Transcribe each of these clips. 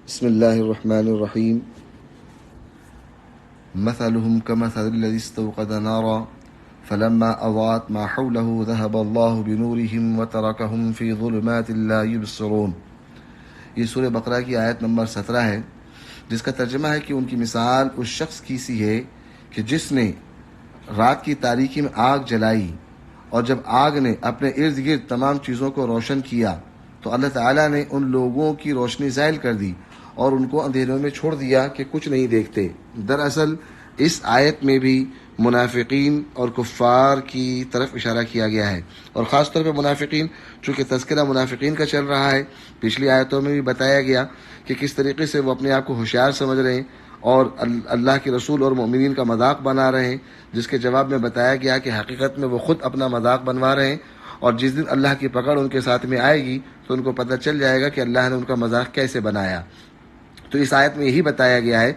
بسم الله الرحمن الرحيم. مثلهم كمثل الذي استوقد نارا فلما أضاءت ما حوله ذهب الله بنورهم وتركهم في ظلمات لا يبصرون. یہ سورہ بقرہ کی آیت نمبر 17 ہے، جس کا ترجمہ ہے کہ ان کی مثال اس شخص کی سی ہے کہ جس نے رات کی تاریکی میں آگ جلائی، اور جب آگ نے اپنے ارد گرد تمام چیزوں کو روشن کیا تو اللہ تعالیٰ نے ان لوگوں کی روشنی زائل کر دی اور ان کو اندھیروں میں چھوڑ دیا کہ کچھ نہیں دیکھتے۔ دراصل اس آیت میں بھی منافقین اور کفار کی طرف اشارہ کیا گیا ہے، اور خاص طور پہ منافقین، چونکہ تذکرہ منافقین کا چل رہا ہے۔ پچھلی آیتوں میں بھی بتایا گیا کہ کس طریقے سے وہ اپنے آپ کو ہوشیار سمجھ رہے ہیں اور اللہ کے رسول اور مومنین کا مذاق بنا رہے ہیں، جس کے جواب میں بتایا گیا کہ حقیقت میں وہ خود اپنا مذاق بنوا رہے ہیں، اور جس دن اللہ کی پکڑ ان کے ساتھ میں آئے گی تو ان کو پتہ چل جائے گا کہ اللہ نے ان کا مذاق کیسے بنایا۔ تو اس آیت میں یہی بتایا گیا ہے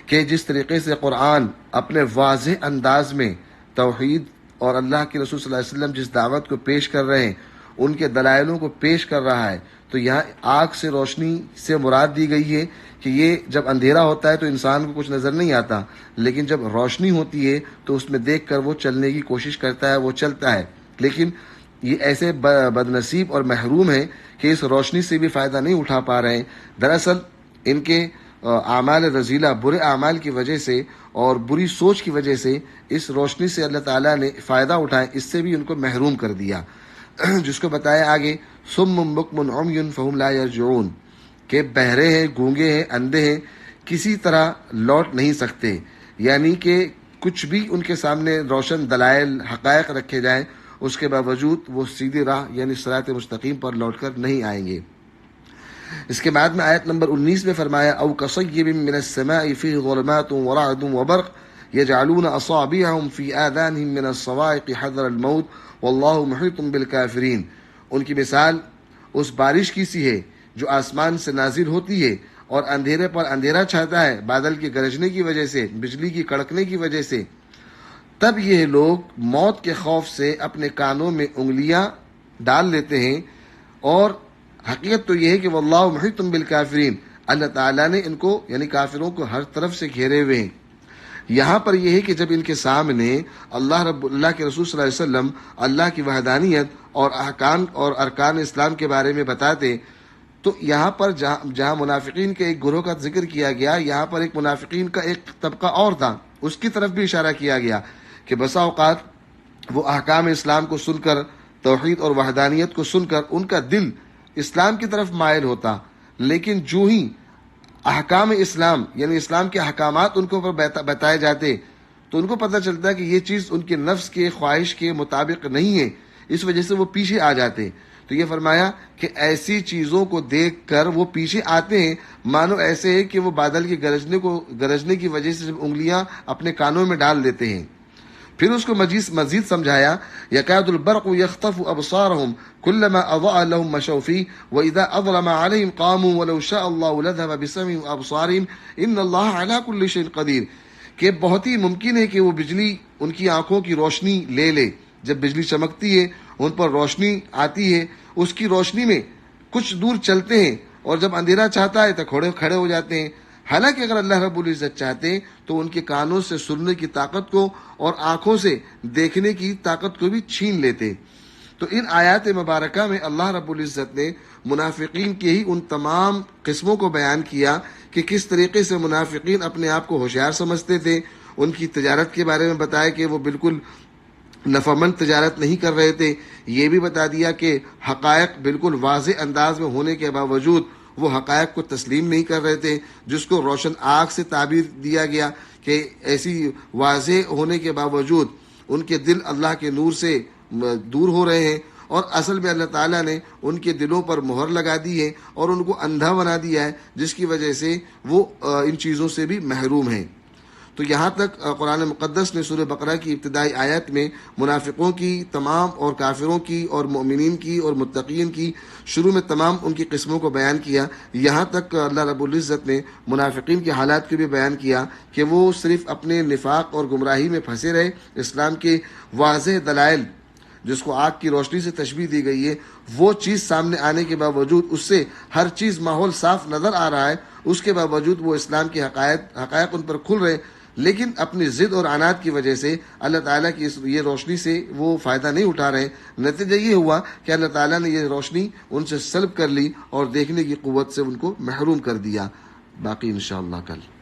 کہ جس طریقے سے قرآن اپنے واضح انداز میں توحید اور اللہ کے رسول صلی اللہ علیہ وسلم جس دعوت کو پیش کر رہے ہیں، ان کے دلائلوں کو پیش کر رہا ہے، تو یہاں آگ سے روشنی سے مراد دی گئی ہے کہ یہ جب اندھیرا ہوتا ہے تو انسان کو کچھ نظر نہیں آتا، لیکن جب روشنی ہوتی ہے تو اس میں دیکھ کر وہ چلنے کی کوشش کرتا ہے، وہ چلتا ہے۔ لیکن یہ ایسے بد نصیب اور محروم ہیں کہ اس روشنی سے بھی فائدہ نہیں اٹھا پا رہے ہیں۔ دراصل ان کے اعمال رذیلہ، برے اعمال کی وجہ سے اور بری سوچ کی وجہ سے اس روشنی سے اللہ تعالیٰ نے فائدہ اٹھائے، اس سے بھی ان کو محروم کر دیا، جس کو بتایا آگے صم بکم عمی فہم لا یرجعون، کہ بہرے ہیں، گونگے ہیں، اندھے ہیں، کسی طرح لوٹ نہیں سکتے، یعنی کہ کچھ بھی ان کے سامنے روشن دلائل، حقائق رکھے جائیں، اس کے باوجود وہ سیدھی راہ یعنی صراط مستقیم پر لوٹ کر نہیں آئیں گے۔ اس کے بعد میں آیت نمبر 19 میں فرمایا او کصیب من السماء فیہ ظلمات ورعد وبرق یجعلون اصابعهم فی آذانهم من الصواعق حذر الموت واللہ محیط بالکافرین۔ ان کی مثال اس بارش کی سی ہے جو آسمان سے نازل ہوتی ہے اور اندھیرے پر اندھیرا چھاتا ہے بادل کے گرجنے کی وجہ سے، بجلی کی کڑکنے کی وجہ سے، تب یہ لوگ موت کے خوف سے اپنے کانوں میں انگلیاں ڈال لیتے ہیں، اور حقیقت تو یہ ہے کہ واللہ محیط بالکافرین، اللہ تعالیٰ نے ان کو یعنی کافروں کو ہر طرف سے گھیرے ہوئے ہیں۔ یہاں پر یہ ہے کہ جب ان کے سامنے اللہ کے رسول صلی اللہ علیہ وسلم اللہ کی وحدانیت اور احکام اور ارکان اسلام کے بارے میں بتاتے، تو یہاں پر جہاں منافقین کے ایک گروہ کا ذکر کیا گیا، یہاں پر ایک منافقین کا ایک طبقہ اور تھا، اس کی طرف بھی اشارہ کیا گیا کہ بسا اوقات وہ احکام اسلام کو سن کر، توحید اور وحدانیت کو سن کر ان کا دل اسلام کی طرف مائل ہوتا، لیکن جو ہی احکام اسلام یعنی اسلام کے احکامات ان کو بتائے جاتے تو ان کو پتہ چلتا ہے کہ یہ چیز ان کے نفس کے خواہش کے مطابق نہیں ہے، اس وجہ سے وہ پیچھے آ جاتے۔ تو یہ فرمایا کہ ایسی چیزوں کو دیکھ کر وہ پیچھے آتے ہیں، مانو ایسے ہے کہ وہ بادل کے گرجنے کی وجہ سے جب انگلیاں اپنے کانوں میں ڈال دیتے ہیں۔ پھر اس کو مزید سمجھایا یکاد البرق یخطف ابصارهم كلما اضاء لهم مشوا فيه واذا اظلم عليهم قاموا ولو شاء الله لذهب بسمعهم وابصارهم ان الله على كل شيء قدير، کہ بہت ہی ممکن ہے کہ وہ بجلی ان کی آنکھوں کی روشنی لے لے۔ جب بجلی چمکتی ہے، ان پر روشنی آتی ہے، اس کی روشنی میں کچھ دور چلتے ہیں، اور جب اندھیرا چاہتا ہے تو کھڑے ہو جاتے ہیں۔ حالانکہ اگر اللہ رب العزت چاہتے تو ان کے کانوں سے سننے کی طاقت کو اور آنکھوں سے دیکھنے کی طاقت کو بھی چھین لیتے۔ تو ان آیات مبارکہ میں اللہ رب العزت نے منافقین کے ہی ان تمام قسموں کو بیان کیا کہ کس طریقے سے منافقین اپنے آپ کو ہوشیار سمجھتے تھے۔ ان کی تجارت کے بارے میں بتایا کہ وہ بالکل نفعمند تجارت نہیں کر رہے تھے۔ یہ بھی بتا دیا کہ حقائق بالکل واضح انداز میں ہونے کے باوجود وہ حقائق کو تسلیم نہیں کر رہے تھے، جس کو روشن آگ سے تعبیر دیا گیا کہ ایسی واضح ہونے کے باوجود ان کے دل اللہ کے نور سے دور ہو رہے ہیں، اور اصل میں اللہ تعالیٰ نے ان کے دلوں پر مہر لگا دی ہے اور ان کو اندھا بنا دیا ہے، جس کی وجہ سے وہ ان چیزوں سے بھی محروم ہیں۔ تو یہاں تک قرآن مقدس نے سورہ بقرہ کی ابتدائی آیت میں منافقوں کی تمام اور کافروں کی اور مومنین کی اور متقین کی شروع میں تمام ان کی قسموں کو بیان کیا۔ یہاں تک اللہ رب العزت نے منافقین کے حالات کو بھی بیان کیا کہ وہ صرف اپنے نفاق اور گمراہی میں پھنسے رہے، اسلام کے واضح دلائل جس کو آگ کی روشنی سے تشبیہ دی گئی ہے، وہ چیز سامنے آنے کے باوجود، اس سے ہر چیز ماحول صاف نظر آ رہا ہے، اس کے باوجود وہ اسلام کی حقائق ان پر کھل رہے، لیکن اپنی ضد اور عناد کی وجہ سے اللہ تعالیٰ کی یہ روشنی سے وہ فائدہ نہیں اٹھا رہے۔ نتیجہ یہ ہوا کہ اللہ تعالیٰ نے یہ روشنی ان سے سلب کر لی اور دیکھنے کی قوت سے ان کو محروم کر دیا۔ باقی انشاءاللہ کل۔